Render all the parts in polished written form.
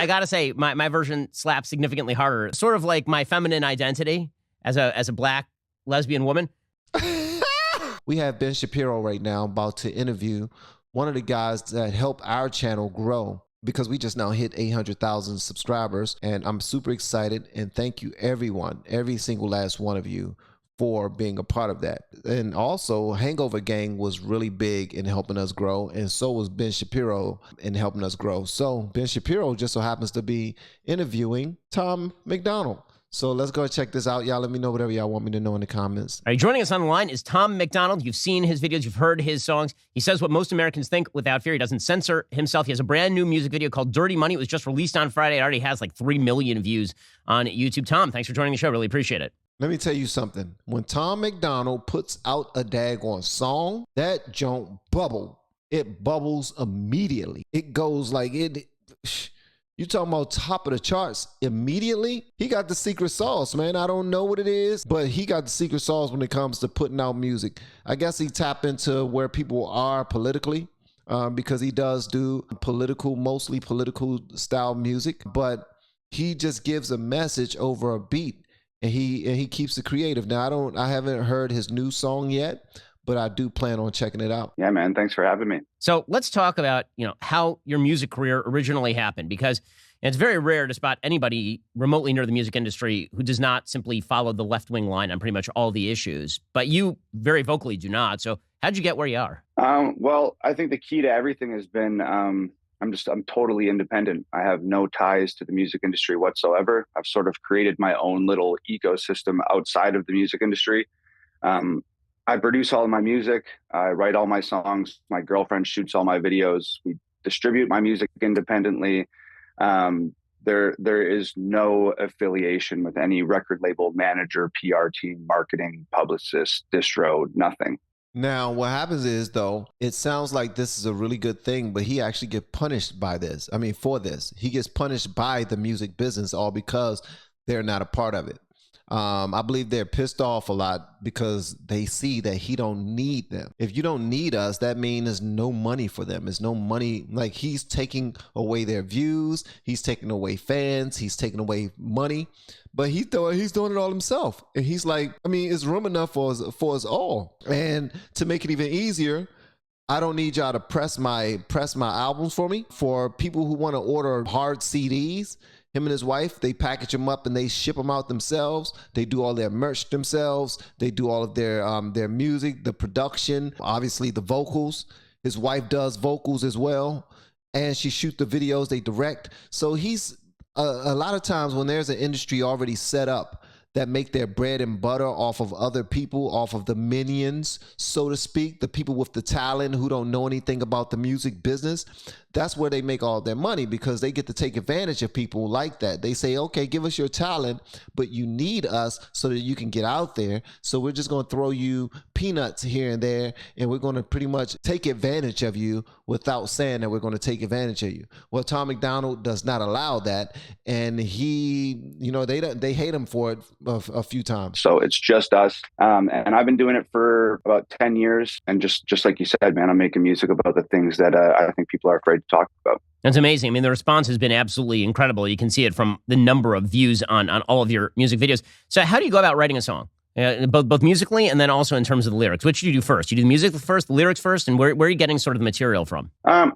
I gotta say, my version slaps significantly harder. Sort of like my feminine identity as a black lesbian woman. We have Ben Shapiro right now about to interview one of the guys that helped our channel grow, because we just now hit 800,000 subscribers, and I'm super excited, and thank you everyone, every single last one of you, for being a part of that. And also, Hangover Gang was really big in helping us grow, and so was Ben Shapiro in helping us grow. So Ben Shapiro just so happens to be interviewing Tom McDonald. So let's go check this out. Y'all let me know whatever y'all want me to know in the comments. All right, joining us on the line is Tom McDonald. You've seen his videos. You've heard his songs. He says what most Americans think without fear. He doesn't censor himself. He has a brand new music video called Dirty Money. It was just released on Friday. It already has like 3 million views on YouTube. Tom, thanks for joining the show. Really appreciate it. Let me tell you something. When Tom McDonald puts out a daggone song, that junk bubble. It bubbles immediately. It goes like it... You talking about top of the charts immediately? He got the secret sauce, man. I don't know what it is, but he got the secret sauce when it comes to putting out music. I guess he tapped into where people are politically, because he does do mostly political style music, but he just gives a message over a beat, and he keeps it creative. Now I haven't heard his new song yet, but I do plan on checking it out. Yeah, man. Thanks for having me. So let's talk about, how your music career originally happened, because it's very rare to spot anybody remotely near the music industry who does not simply follow the left-wing line on pretty much all the issues. But you very vocally do not. So how'd you get where you are? Well, I think the key to everything has been, I'm totally independent. I have no ties to the music industry whatsoever. I've sort of created my own little ecosystem outside of the music industry. I produce all of my music. I write all my songs. My girlfriend shoots all my videos. We distribute my music independently. There is no affiliation with any record label, manager, PR team, marketing, publicist, distro, nothing. Now, what happens is, though, it sounds like this is a really good thing, but he actually gets punished by this. I mean, for this. He gets punished by the music business, all because they're not a part of it. I believe they're pissed off a lot because they see that he don't need them. If you don't need us, that means there's no money for them. There's no money. Like, he's taking away their views. He's taking away fans. He's taking away money. But he's doing it all himself. And he's like, I mean, it's room enough for us all. And to make it even easier, I don't need y'all to press my albums for me. For people who want to order hard CDs, him and his wife, they package them up and they ship them out themselves. They do all their merch themselves. They do all of their music, the production, obviously the vocals. His wife does vocals as well, and she shoots the videos. They direct. So he's a lot of times when there's an industry already set up that make their bread and butter off of other people, off of the minions, so to speak, the people with the talent who don't know anything about the music business. That's where they make all their money, because they get to take advantage of people like that. They say, okay, give us your talent, but you need us so that you can get out there. So we're just going to throw you peanuts here and there, and we're going to pretty much take advantage of you without saying that we're going to take advantage of you. Well, Tom McDonald does not allow that, and he, they hate him for it a few times. So it's just us, and I've been doing it for about 10 years, and just like you said, man, I'm making music about the things that I think people are afraid to talk about. That's amazing. I mean, the response has been absolutely incredible. You can see it from the number of views on all of your music videos. So how do you go about writing a song? Both musically and then also in terms of the lyrics. Which do you do first? You do the music first, the lyrics first, and where are you getting sort of the material from?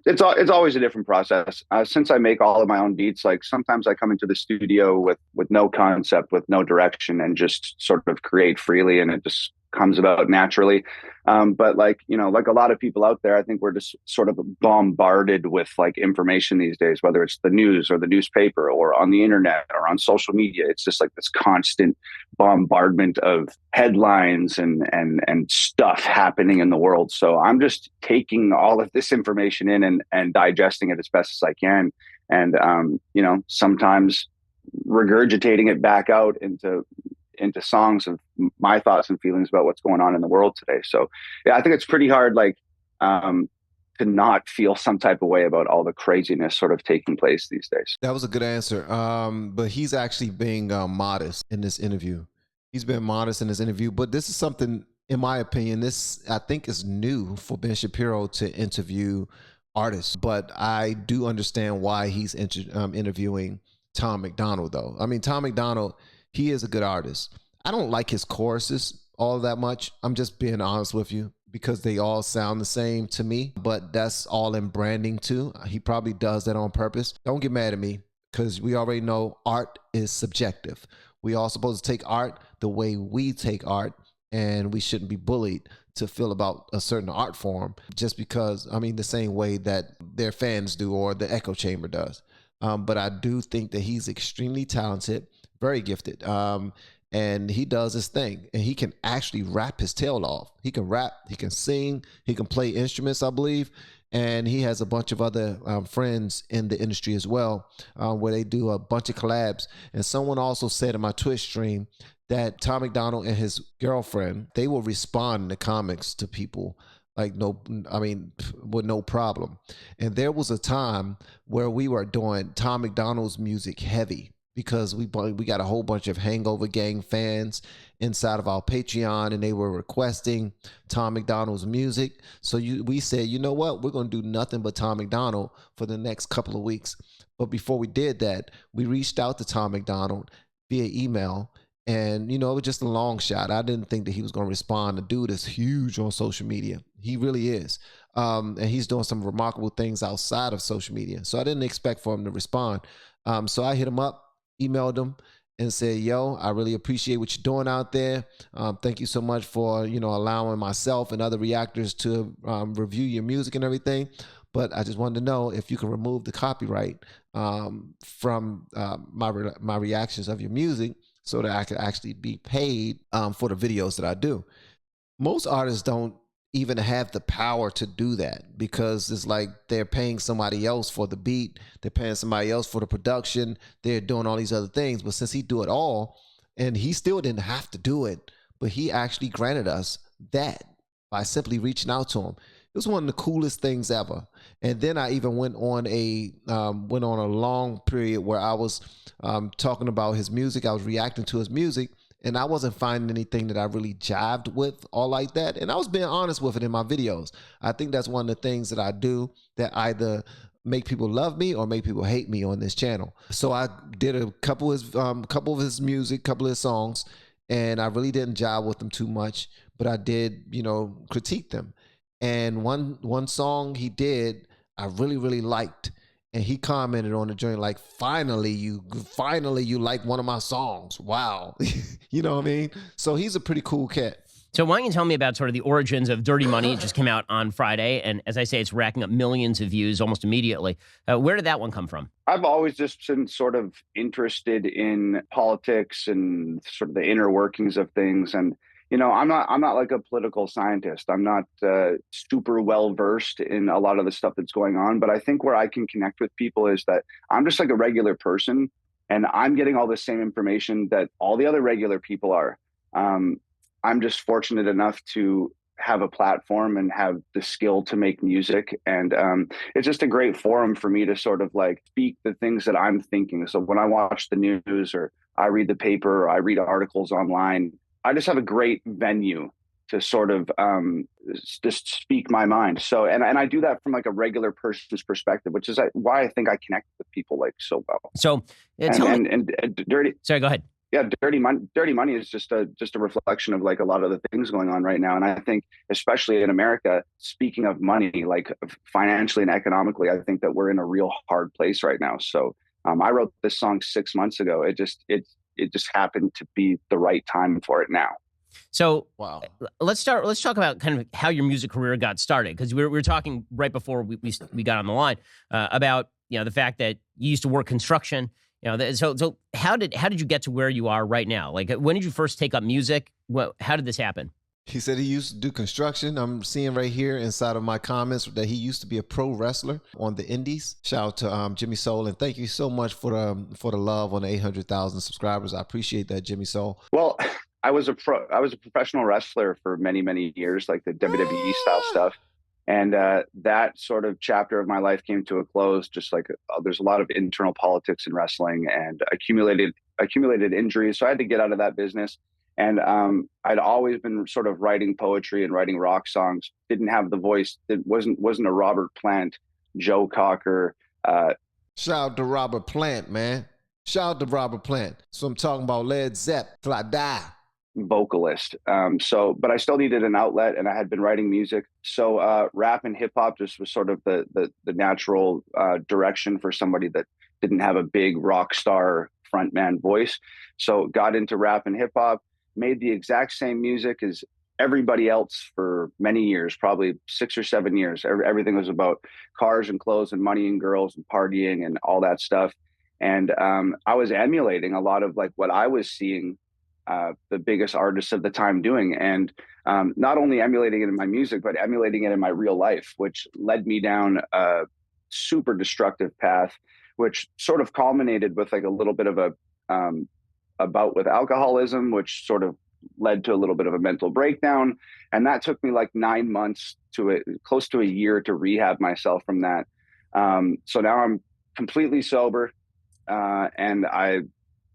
It's always a different process. Since I make all of my own beats, like sometimes I come into the studio with no concept, with no direction, and just sort of create freely, and it just comes about naturally. But like a lot of people out there, I think we're just sort of bombarded with like information these days, whether it's the news or the newspaper or on the internet or on social media. It's just like this constant bombardment of headlines and stuff happening in the world. So I'm just taking all of this information in and digesting it as best as I can. And, sometimes regurgitating it back out into songs of my thoughts and feelings about what's going on in the world today. So yeah, I think it's pretty hard, to not feel some type of way about all the craziness sort of taking place these days. That was a good answer. But he's actually being modest in this interview. He's been modest in this interview, but this is something, in my opinion, this I think is new for Ben Shapiro to interview artist, but I do understand why he's interviewing Tom McDonald, though. I mean, Tom McDonald, he is a good artist. I don't like his choruses all that much. I'm just being honest with you, because they all sound the same to me, but that's all in branding too. He probably does that on purpose. Don't get mad at me, because we already know art is subjective. We all supposed to take art the way we take art, and we shouldn't be bullied to feel about a certain art form just because, I mean, the same way that their fans do or the echo chamber does. But I do think that he's extremely talented, very gifted. And he does his thing, and he can actually rap his tail off. He can rap, he can sing, he can play instruments, I believe. And he has a bunch of other friends in the industry as well, where they do a bunch of collabs. And someone also said in my Twitch stream that Tom McDonald and his girlfriend, they will respond in the comics to people like with no problem. And there was a time where we were doing Tom McDonald's music heavy, because we got a whole bunch of Hangover Gang fans inside of our Patreon, and they were requesting Tom McDonald's music. So we said, you know what, we're going to do nothing but Tom McDonald for the next couple of weeks. But before we did that, we reached out to Tom McDonald via email, and it was just a long shot. I didn't think that he was going to respond. The dude is huge on social media. He really is. And he's doing some remarkable things outside of social media. So I didn't expect for him to respond. So I hit him up, emailed him, and said, yo, I really appreciate what you're doing out there. Thank you so much for, allowing myself and other reactors to review your music and everything. But I just wanted to know if you can remove the copyright from my reactions of your music, so that I could actually be paid for the videos that I do. Most artists don't even have the power to do that, because it's like they're paying somebody else for the beat, they're paying somebody else for the production, they're doing all these other things. But since he do it all, and he still didn't have to do it, but he actually granted us that by simply reaching out to him. It was one of the coolest things ever. And then I even went on a long period where I was talking about his music. I was reacting to his music, and I wasn't finding anything that I really jived with or like that. And I was being honest with it in my videos. I think that's one of the things that I do that either make people love me or make people hate me on this channel. So I did a couple of his music, couple of his songs, and I really didn't jive with them too much, but I did, critique them. And one song he did, I really, really liked. And he commented on the joint like, finally you like one of my songs. Wow. You know what I mean? So he's a pretty cool cat. So why don't you tell me about sort of the origins of Dirty Money? It just came out on Friday. And as I say, it's racking up millions of views almost immediately. Where did that one come from? I've always just been sort of interested in politics and sort of the inner workings of things. And I'm not like a political scientist. I'm not super well versed in a lot of the stuff that's going on. But I think where I can connect with people is that I'm just like a regular person, and I'm getting all the same information that all the other regular people are. I'm just fortunate enough to have a platform and have the skill to make music. And it's just a great forum for me to sort of like speak the things that I'm thinking. So when I watch the news, or I read the paper, or I read articles online, I just have a great venue to sort of just speak my mind. So, and I do that from like a regular person's perspective, which is why I think I connect with people like so well. So, and Dirty. Sorry, go ahead. Yeah, Dirty Money is just a reflection of like a lot of the things going on right now. And I think, especially in America, speaking of money, like financially and economically, I think that we're in a real hard place right now. So I wrote this song 6 months ago. It just happened to be the right time for it now. So wow. Let's talk about kind of how your music career got started, because we were talking right before we got on the line about the fact that you used to work construction. So how did you get to where you are right now? Like, when did you first take up music? How did this happen? He said he used to do construction. I'm seeing right here inside of my comments that he used to be a pro wrestler on the indies. Shout out to Jimmy Soul, and thank you so much for the love on the 800,000 subscribers. I appreciate that, Jimmy Soul. Well, I was a professional wrestler for many, many years, like the WWE style stuff. And that sort of chapter of my life came to a close. Just like there's a lot of internal politics in wrestling and accumulated injuries. So I had to get out of that business. And I'd always been sort of writing poetry and writing rock songs. Didn't have the voice. It wasn't a Robert Plant Joe Cocker. Shout out to Robert Plant, man. Shout out to Robert Plant. So I'm talking about Led Zepp till I die. Vocalist. But I still needed an outlet, and I had been writing music. So rap and hip hop just was sort of the natural direction for somebody that didn't have a big rock star frontman voice. So got into rap and hip hop, made the exact same music as everybody else for many years, probably 6 or 7 years. Everything was about cars and clothes and money and girls and partying and all that stuff. And I was emulating a lot of like what I was seeing the biggest artists of the time doing, and not only emulating it in my music, but emulating it in my real life, which led me down a super destructive path, which sort of culminated with like a little bit of a bout with alcoholism, which sort of led to a little bit of a mental breakdown. And that took me like 9 months to close to a year to rehab myself from that. So now I'm completely sober, and I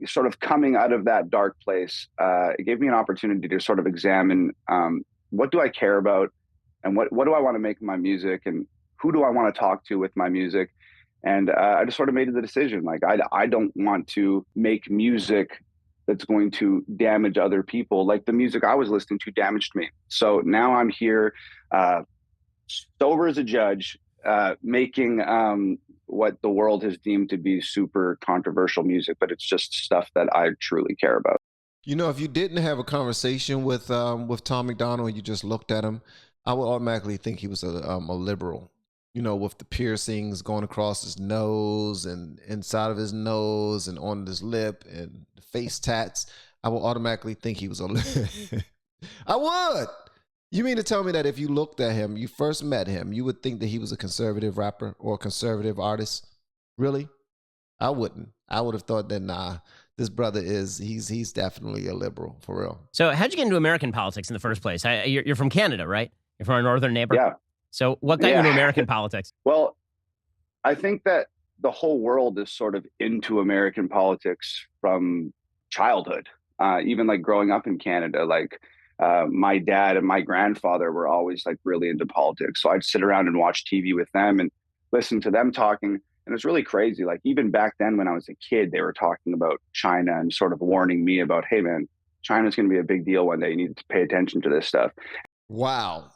sort of coming out of that dark place, it gave me an opportunity to sort of examine what do I care about, and what do I want to make in my music, and who do I want to talk to with my music. And I just sort of made the decision, like, I don't want to make music that's going to damage other people like the music I was listening to damaged me. So now I'm here, sober as a judge, making what the world has deemed to be super controversial music, but it's just stuff that I truly care about. You know, if you didn't have a conversation with Tom MacDonald and you just looked at him, I would automatically think he was a liberal. You know, with the piercings going across his nose and inside of his nose and on his lip and the face tats, I would automatically think he was a I would. You mean to tell me that if you looked at him, you first met him, you would think that he was a conservative rapper or a conservative artist? Really? I wouldn't. I would have thought that, nah, this brother he's definitely a liberal, for real. So how'd you get into American politics in the first place? You're from Canada, right? You're from our northern neighbor? Yeah. So what got you into American politics? Well, I think that the whole world is sort of into American politics from childhood, even like growing up in Canada. Like my dad and my grandfather were always like really into politics. So I'd sit around and watch TV with them and listen to them talking. And it's really crazy. Like even back then when I was a kid, they were talking about China and sort of warning me about, hey, man, China's going to be a big deal one day. You need to pay attention to this stuff. Wow.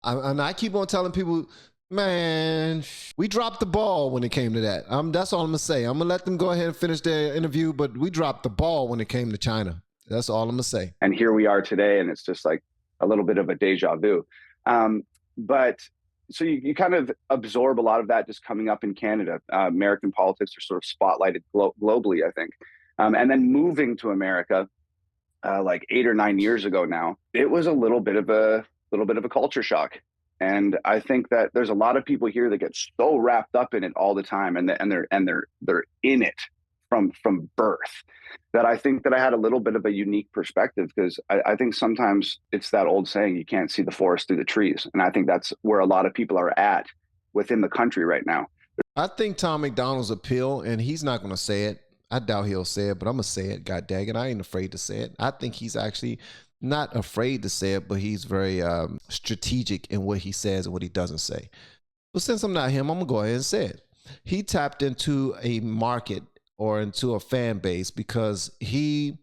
And I keep on telling people, man, we dropped the ball when it came to that. That's all I'm going to say. I'm going to let them go ahead and finish their interview, but we dropped the ball when it came to China. That's all I'm going to say. And here we are today, and it's just like a little bit of a deja vu. But so you kind of absorb a lot of that just coming up in Canada. American politics are sort of spotlighted globally, I think. And then moving to America like 8 or 9 years ago now, it was a little bit of a culture shock. And I think that there's a lot of people here that get so wrapped up in it all the time, and they're in it from birth, that I think that I had a little bit of a unique perspective, because I think sometimes it's that old saying, you can't see the forest through the trees. And I think that's where a lot of people are at within the country right now. I think Tom MacDonald's appeal, and he's not going to say it. I doubt he'll say it, but I'm going to say it. God dang it. I ain't afraid to say it. I think he's actually not afraid to say it, but he's very strategic in what he says and what he doesn't say. But since I'm not him, I'm going to go ahead and say it. He tapped into a market or into a fan base because he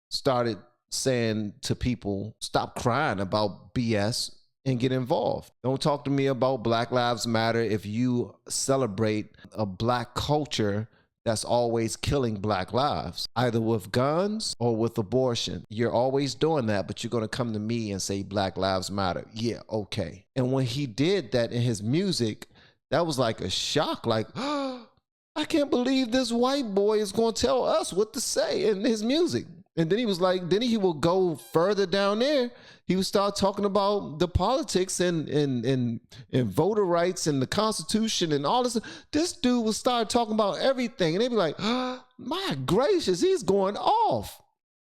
started saying to people, stop crying about BS and get involved. Don't talk to me about Black Lives Matter if you celebrate a black culture that's always killing black lives, either with guns or with abortion. You're always doing that, but you're going to come to me and say Black Lives Matter. Yeah, okay. And when he did that in his music, that was like a shock. Like, oh, I can't believe this white boy is going to tell us what to say in his music. And then he was like, then he will go further down there. He would start talking about the politics and voter rights and the Constitution and all this. This dude would start talking about everything. And they'd be like, oh, my gracious, he's going off.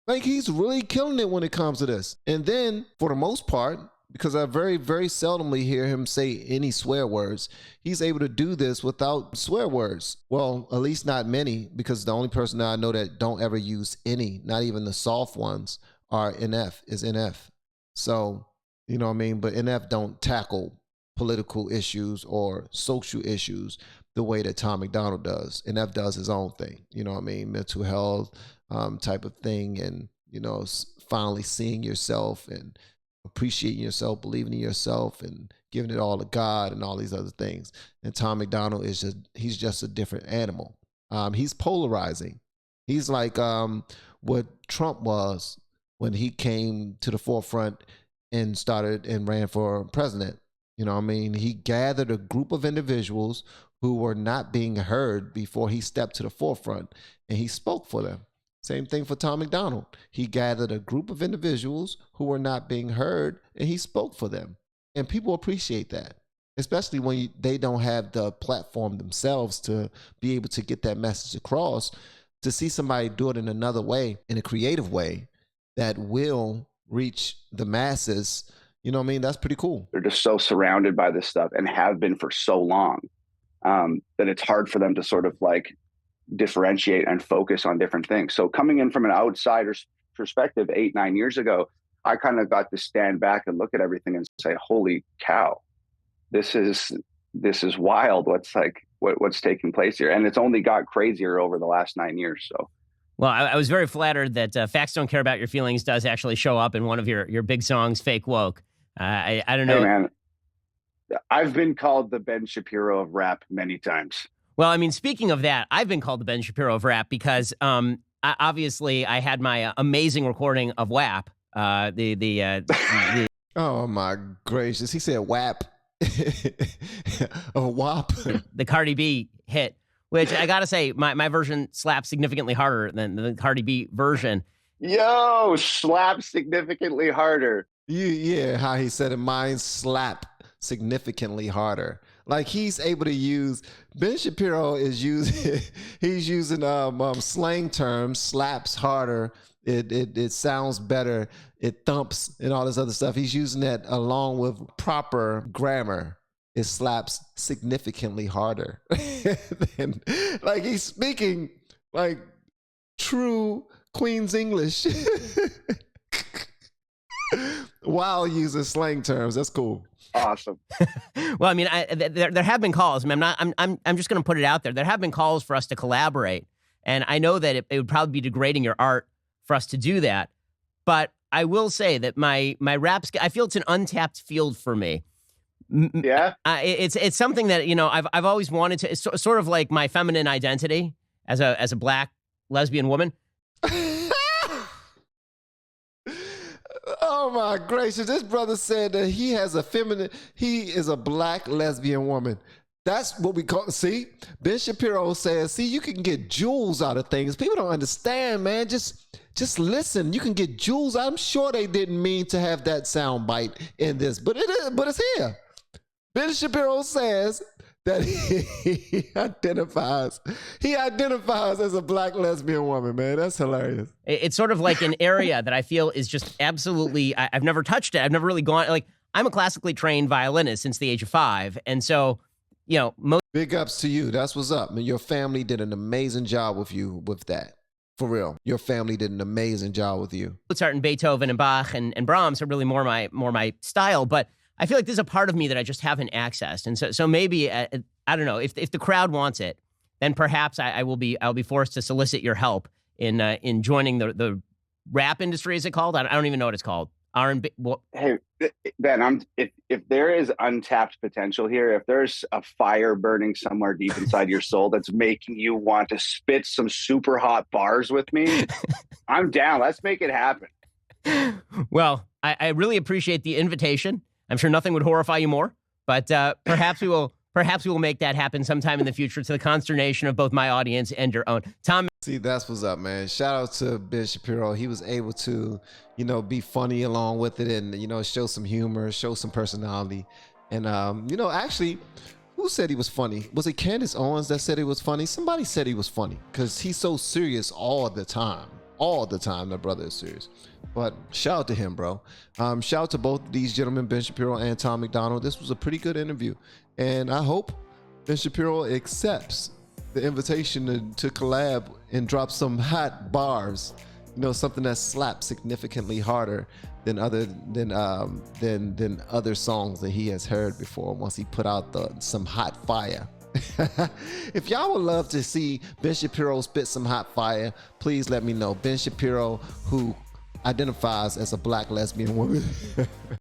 Like, he's really killing it when it comes to this. And then, for the most part, because I very, very seldomly hear him say any swear words, he's able to do this without swear words. Well, at least not many, because the only person that I know that don't ever use any, not even the soft ones, is NF. So, you know what I mean? But NF don't tackle political issues or social issues the way that Tom McDonald does. And F does his own thing, you know what I mean? Mental health type of thing. And, you know, finally seeing yourself and appreciating yourself, believing in yourself and giving it all to God and all these other things. And Tom McDonald he's just a different animal. He's polarizing. He's like what Trump was when he came to the forefront and started and ran for president. You know what I mean? He gathered a group of individuals who were not being heard before he stepped to the forefront, and he spoke for them. Same thing for Tom McDonald. He gathered a group of individuals who were not being heard, and he spoke for them. And people appreciate that, especially when they don't have the platform themselves to be able to get that message across. To see somebody do it in another way, in a creative way, that will reach the masses, you know what I mean? That's pretty cool. They're just so surrounded by this stuff and have been for so long that it's hard for them to sort of like differentiate and focus on different things. So coming in from an outsider's perspective 8-9 years ago, I kind of got to stand back and look at everything and say, holy cow, this is wild. What's taking place here? And it's only got crazier over the last 9 years. So, well, I was very flattered that Facts Don't Care About Your Feelings does actually show up in one of your big songs, Fake Woke. I don't know. Hey, man, I've been called the Ben Shapiro of rap many times. Well, I mean, speaking of that, I've been called the Ben Shapiro of rap because obviously I had my amazing recording of WAP. Oh my gracious, he said WAP. A WAP. The Cardi B hit, which I gotta say, my version slaps significantly harder than the Cardi B version. Yo, slap significantly harder. Yeah, how he said it, mine slap significantly harder. Like he's able to use, Ben Shapiro is using, he's using slang terms, slaps harder, it sounds better, it thumps and all this other stuff. He's using that along with proper grammar. It slaps significantly harder. And, like he's speaking like true Queen's English while using slang terms. That's cool. Awesome. Well, I mean, there have been calls. I mean, I'm just going to put it out there. There have been calls for us to collaborate, and I know that it would probably be degrading your art for us to do that. But I will say that my rap, I feel it's an untapped field for me. Yeah, it's something that, you know, I've always wanted to. It's sort of like my feminine identity as a black lesbian woman. Oh my gracious! This brother said that he is a black lesbian woman. That's what we call. See, Ben Shapiro says, "See, you can get jewels out of things. People don't understand, man. Just listen. You can get jewels. I'm sure they didn't mean to have that sound bite in this, but it is. But it's here. Ben Shapiro says that he identifies as a black lesbian woman, man. That's hilarious. It's sort of like an area that I feel is just absolutely, I've never touched it. I've never really gone, like, I'm a classically trained violinist since the age of 5. And so, you know, big ups to you. That's what's up. I mean, your family did an amazing job with you with that. For real. Your family did an amazing job with you. Mozart and Beethoven and Bach and Brahms are really more my style, but I feel like there's a part of me that I just haven't accessed. And so maybe, I don't know, if the crowd wants it, then perhaps I'll be forced to solicit your help in joining the rap industry. Is it called? I don't even know what it's called. R&B. Hey, Ben, if there is untapped potential here, if there's a fire burning somewhere deep inside your soul that's making you want to spit some super hot bars with me, I'm down. Let's make it happen. Well, I really appreciate the invitation. I'm sure nothing would horrify you more, but perhaps we will make that happen sometime in the future to the consternation of both my audience and your own. Tom. See, that's what's up, man. Shout out to Ben Shapiro. He was able to, you know, be funny along with it and, you know, show some humor, show some personality. And, you know, actually, who said he was funny? Was it Candace Owens that said he was funny? Somebody said he was funny because he's so serious all the time. All the time, that brother is serious. But shout out to him, bro. Shout out to both these gentlemen, Ben Shapiro and Tom McDonald. This was a pretty good interview. And I hope Ben Shapiro accepts the invitation to collab and drop some hot bars. something that slaps significantly harder than other songs that he has heard before once he put out some hot fire. If y'all would love to see Ben Shapiro spit some hot fire, please let me know. Ben Shapiro, who identifies as a black lesbian woman.